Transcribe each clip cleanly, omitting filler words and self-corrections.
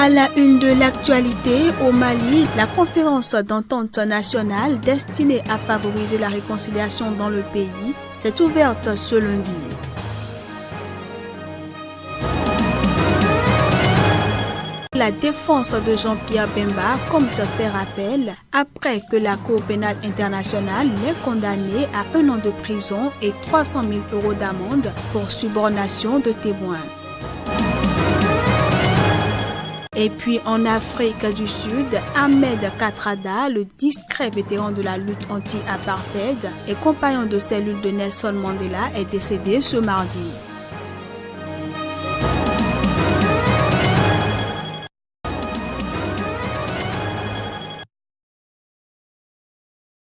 À la une de l'actualité, au Mali, la conférence d'entente nationale destinée à favoriser la réconciliation dans le pays s'est ouverte ce lundi. La défense de Jean-Pierre Bemba compte faire appel après que la Cour pénale internationale l'ait condamné à 1 an de prison et 300 000 € d'amende pour subornation de témoins. Et puis en Afrique du Sud, Ahmed Kathrada, le discret vétéran de la lutte anti-apartheid et compagnon de cellule de Nelson Mandela, est décédé ce mardi.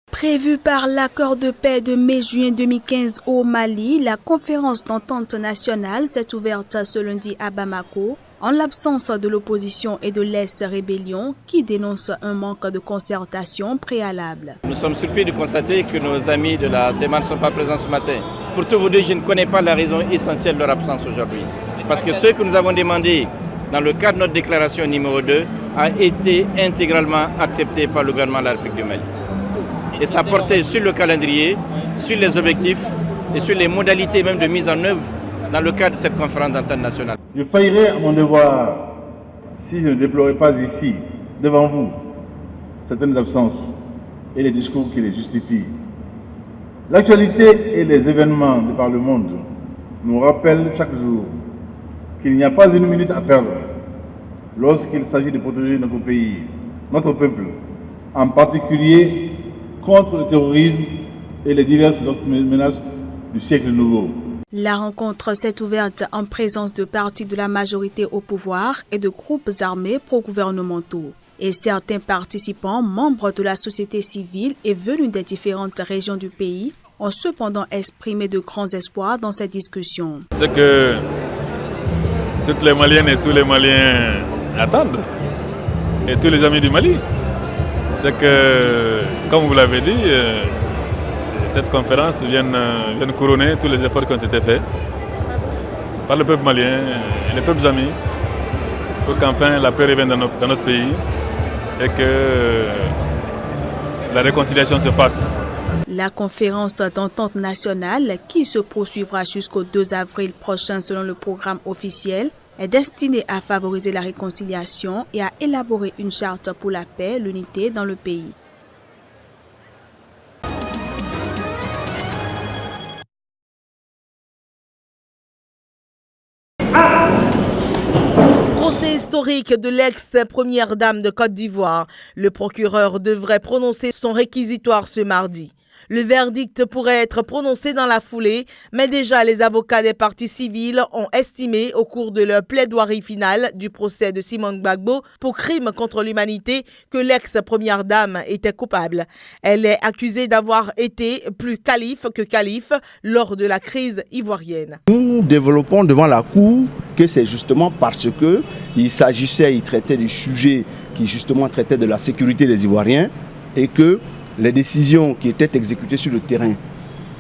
Prévue par l'accord de paix de mai-juin 2015 au Mali, la conférence d'entente nationale s'est ouverte ce lundi à Bamako, en l'absence de l'opposition et de l'ex-rébellion qui dénonce un manque de concertation préalable. Nous sommes surpris de constater que nos amis de la CEMA ne sont pas présents ce matin. Pour tout vous dire, je ne connais pas la raison essentielle de leur absence aujourd'hui. Parce que ce que nous avons demandé dans le cadre de notre déclaration numéro 2 a été intégralement accepté par le gouvernement de la République du Mali. Et ça portait sur le calendrier, sur les objectifs et sur les modalités même de mise en œuvre dans le cadre de cette conférence d'entente nationale. Je faillirais à mon devoir si je ne déplorais pas ici, devant vous, certaines absences et les discours qui les justifient. L'actualité et les événements de par le monde nous rappellent chaque jour qu'il n'y a pas une minute à perdre lorsqu'il s'agit de protéger notre pays, notre peuple, en particulier contre le terrorisme et les diverses autres menaces du siècle nouveau. La rencontre s'est ouverte en présence de partis de la majorité au pouvoir et de groupes armés pro-gouvernementaux. Et certains participants, membres de la société civile et venus des différentes régions du pays, ont cependant exprimé de grands espoirs dans cette discussion. Ce que toutes les Maliennes et tous les Maliens attendent, et tous les amis du Mali, c'est que, comme vous l'avez dit, cette conférence vienne couronner tous les efforts qui ont été faits par le peuple malien et les peuples amis pour qu'enfin la paix revienne dans notre pays et que la réconciliation se fasse. La conférence d'entente nationale, qui se poursuivra jusqu'au 2 avril prochain selon le programme officiel, est destinée à favoriser la réconciliation et à élaborer une charte pour la paix, l'unité dans le pays. Procès historique de l'ex-première dame de Côte d'Ivoire. Le procureur devrait prononcer son réquisitoire ce mardi. Le verdict pourrait être prononcé dans la foulée, mais déjà les avocats des parties civiles ont estimé au cours de leur plaidoirie finale du procès de Simone Gbagbo pour crime contre l'humanité que l'ex-première dame était coupable. Elle est accusée d'avoir été plus calife que calife lors de la crise ivoirienne. Nous développons devant la Cour que c'est justement parce qu'il traitait du sujet qui justement traitait de la sécurité des Ivoiriens et que les décisions qui étaient exécutées sur le terrain,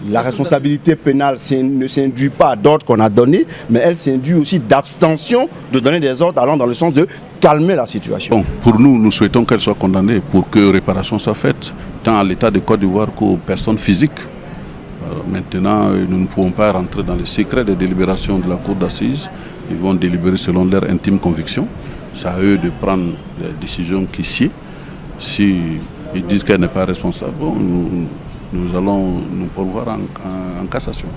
la responsabilité pénale ne s'induit pas d'ordre qu'on a donné, mais elle s'induit aussi d'abstention de donner des ordres allant dans le sens de calmer la situation. Bon, pour nous, nous souhaitons qu'elle soit condamnée pour que réparation soit faite, tant à l'État de Côte d'Ivoire qu'aux personnes physiques. Maintenant, nous ne pouvons pas rentrer dans le secret des délibérations de la Cour d'assises. Ils vont délibérer selon leur intime conviction. C'est à eux de prendre les décisions qui sied. Si ils disent qu'elle n'est pas responsable, bon, nous allons nous pourvoir en cassation.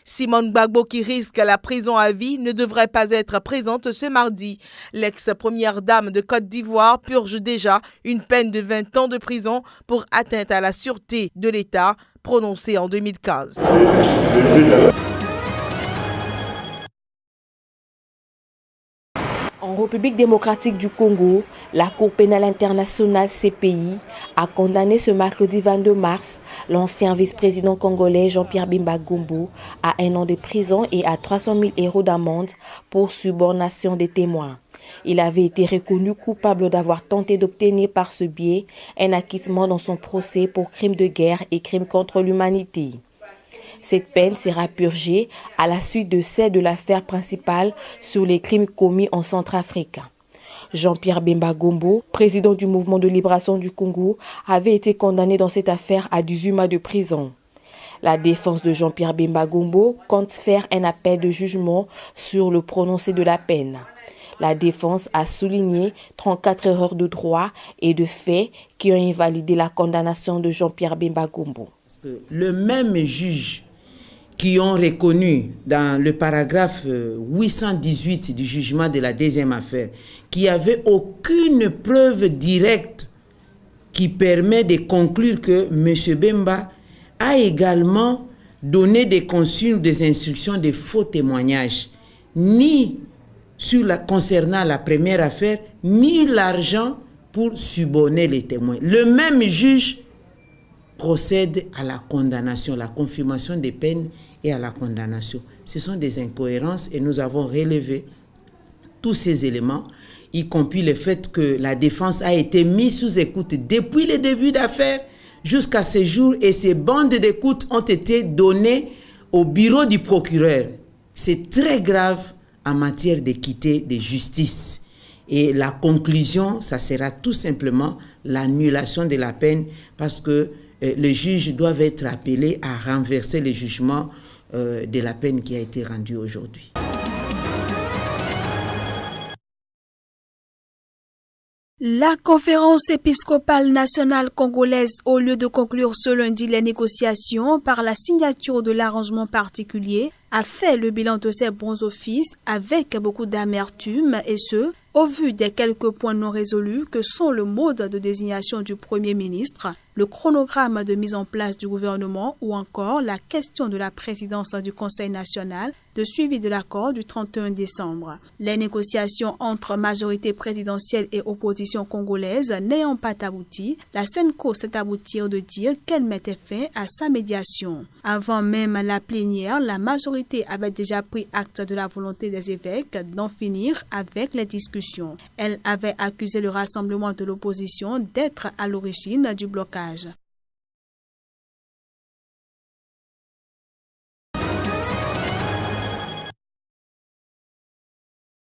Simone Gbagbo, qui risque la prison à vie, ne devrait pas être présente ce mardi. L'ex-première dame de Côte d'Ivoire purge déjà une peine de 20 ans de prison pour atteinte à la sûreté de l'État, prononcée en 2015. En République démocratique du Congo, la Cour pénale internationale CPI a condamné ce mercredi 22 mars l'ancien vice-président congolais Jean-Pierre Bemba Gombo à 1 an de prison et à 300 000 € d'amende pour subornation des témoins. Il avait été reconnu coupable d'avoir tenté d'obtenir par ce biais un acquittement dans son procès pour crimes de guerre et crimes contre l'humanité. Cette peine sera purgée à la suite de celle de l'affaire principale sur les crimes commis en Centrafrique. Jean-Pierre Bemba Gombo, président du mouvement de libération du Congo, avait été condamné dans cette affaire à 18 mois de prison. La défense de Jean-Pierre Bemba Gombo compte faire un appel de jugement sur le prononcé de la peine. La défense a souligné 34 erreurs de droit et de fait qui ont invalidé la condamnation de Jean-Pierre Bemba Gombo. Le même juge qui ont reconnu dans le paragraphe 818 du jugement de la deuxième affaire qu'il n'y avait aucune preuve directe qui permet de conclure que M. Bemba a également donné des consignes, des instructions de faux témoignages, ni concernant la première affaire, ni l'argent pour suborner les témoins. Le même juge procède à la condamnation, la confirmation des peines et à la condamnation. Ce sont des incohérences et nous avons relevé tous ces éléments, y compris le fait que la défense a été mise sous écoute depuis le début d'affaire jusqu'à ce jour et ces bandes d'écoute ont été données au bureau du procureur. C'est très grave en matière d'équité, de justice. Et la conclusion, ça sera tout simplement l'annulation de la peine parce que les juges doivent être appelés à renverser le jugement de la peine qui a été rendue aujourd'hui. La conférence épiscopale nationale congolaise, au lieu de conclure ce lundi les négociations par la signature de l'arrangement particulier, a fait le bilan de ses bons offices avec beaucoup d'amertume et ce, au vu des quelques points non résolus que sont le mode de désignation du Premier ministre, le chronogramme de mise en place du gouvernement ou encore la question de la présidence du Conseil national de suivi de l'accord du 31 décembre. Les négociations entre majorité présidentielle et opposition congolaise n'ayant pas abouti, la CENCO s'est aboutie de dire qu'elle mettait fin à sa médiation. Avant même la plénière, la majorité avait déjà pris acte de la volonté des évêques d'en finir avec les discussions. Elle avait accusé le rassemblement de l'opposition d'être à l'origine du blocage.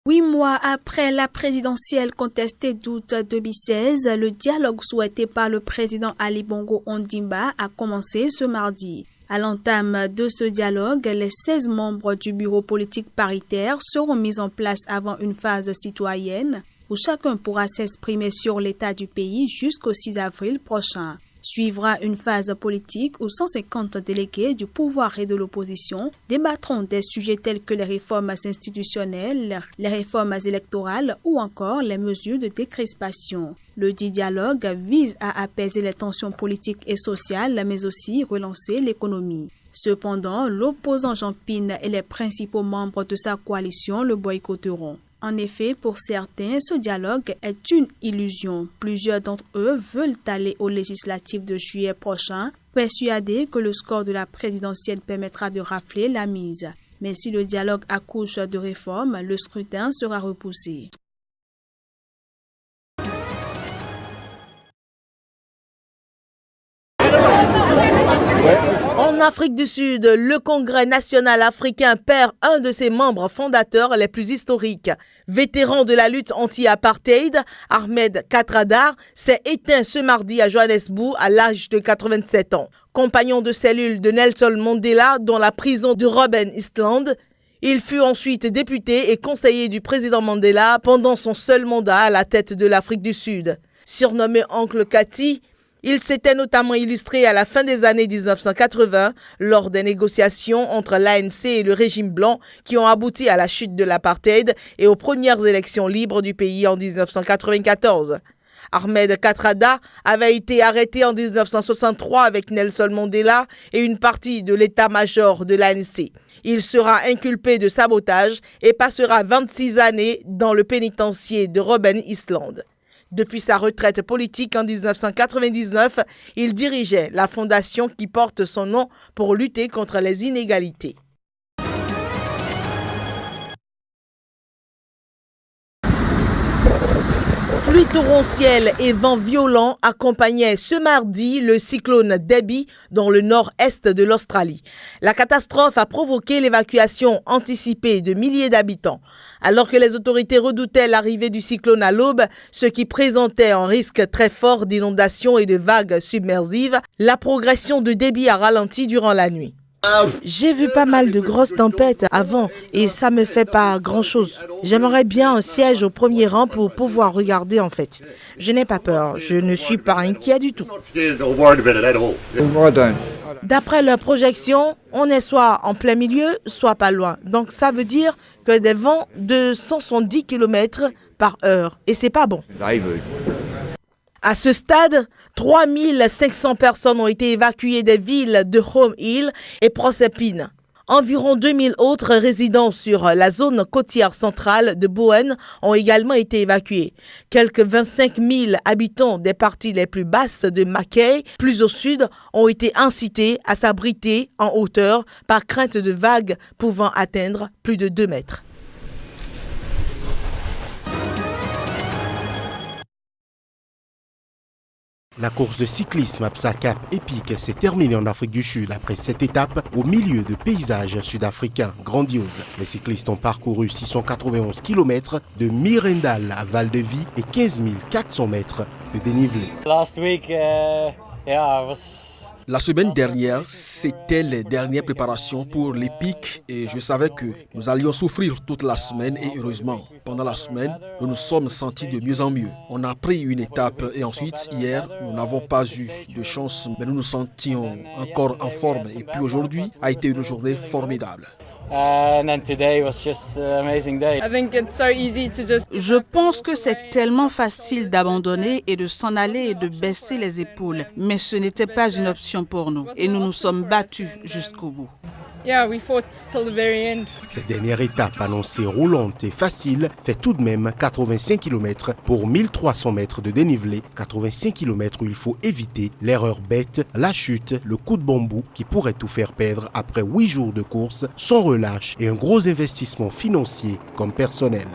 Huit mois après la présidentielle contestée d'août 2016, le dialogue souhaité par le président Ali Bongo Ondimba a commencé ce mardi. À l'entame de ce dialogue, les 16 membres du bureau politique paritaire seront mis en place avant une phase citoyenne où chacun pourra s'exprimer sur l'état du pays jusqu'au 6 avril prochain. Suivra une phase politique où 150 délégués du pouvoir et de l'opposition débattront des sujets tels que les réformes institutionnelles, les réformes électorales ou encore les mesures de décrispation. Le dit dialogue vise à apaiser les tensions politiques et sociales, mais aussi relancer l'économie. Cependant, l'opposant Jean Pine et les principaux membres de sa coalition le boycotteront. En effet, pour certains, ce dialogue est une illusion. Plusieurs d'entre eux veulent aller aux législatives de juillet prochain, persuadés que le score de la présidentielle permettra de rafler la mise. Mais si le dialogue accouche de réformes, le scrutin sera repoussé. En Afrique du Sud, le Congrès national africain perd un de ses membres fondateurs les plus historiques. Vétéran de la lutte anti-apartheid, Ahmed Kathrada s'est éteint ce mardi à Johannesburg à l'âge de 87 ans. Compagnon de cellule de Nelson Mandela dans la prison de Robben Island, il fut ensuite député et conseiller du président Mandela pendant son seul mandat à la tête de l'Afrique du Sud. Surnommé Oncle Kati, il s'était notamment illustré à la fin des années 1980 lors des négociations entre l'ANC et le régime blanc qui ont abouti à la chute de l'apartheid et aux premières élections libres du pays en 1994. Ahmed Kathrada avait été arrêté en 1963 avec Nelson Mandela et une partie de l'état-major de l'ANC. Il sera inculpé de sabotage et passera 26 années dans le pénitencier de Robben Island. Depuis sa retraite politique en 1999, il dirigeait la fondation qui porte son nom pour lutter contre les inégalités. Pluie torrentielle et vent violent accompagnaient ce mardi le cyclone Debbie dans le nord-est de l'Australie. La catastrophe a provoqué l'évacuation anticipée de milliers d'habitants. Alors que les autorités redoutaient l'arrivée du cyclone à l'aube, ce qui présentait un risque très fort d'inondations et de vagues submersives, la progression de Debbie a ralenti durant la nuit. J'ai vu pas mal de grosses tempêtes avant et ça me fait pas grand-chose. J'aimerais bien un siège au premier rang pour pouvoir regarder en fait. Je n'ai pas peur, je ne suis pas inquiet du tout. D'après leurs projections, on est soit en plein milieu, soit pas loin. Donc ça veut dire que des vents de 170 km/h et c'est pas bon. À ce stade, 3500 personnes ont été évacuées des villes de Home Hill et Proserpine. Environ 2000 autres résidents sur la zone côtière centrale de Bowen ont également été évacués. Quelques 25 000 habitants des parties les plus basses de Mackay, plus au sud, ont été incités à s'abriter en hauteur par crainte de vagues pouvant atteindre plus de 2 mètres. La course de cyclisme Absa Cap Epic s'est terminée en Afrique du Sud après cette étape au milieu de paysages sud-africains grandioses. Les cyclistes ont parcouru 691 km de Mirendal à Val-de-Vie et 15 400 mètres de dénivelé. La semaine dernière, c'était les dernières préparations pour l'Epic et je savais que nous allions souffrir toute la semaine et heureusement, pendant la semaine, nous nous sommes sentis de mieux en mieux. On a pris une étape et ensuite, hier, nous n'avons pas eu de chance, mais nous nous sentions encore en forme et puis aujourd'hui a été une journée formidable. Je pense que c'est tellement facile d'abandonner et de s'en aller et de baisser les épaules. Mais ce n'était pas une option pour nous. Et nous nous sommes battus jusqu'au bout. Cette dernière étape annoncée roulante et facile fait tout de même 85 km pour 1300 mètres de dénivelé. 85 km où il faut éviter l'erreur bête, la chute, le coup de bambou qui pourrait tout faire perdre après 8 jours de course sans relâche et un gros investissement financier comme personnel.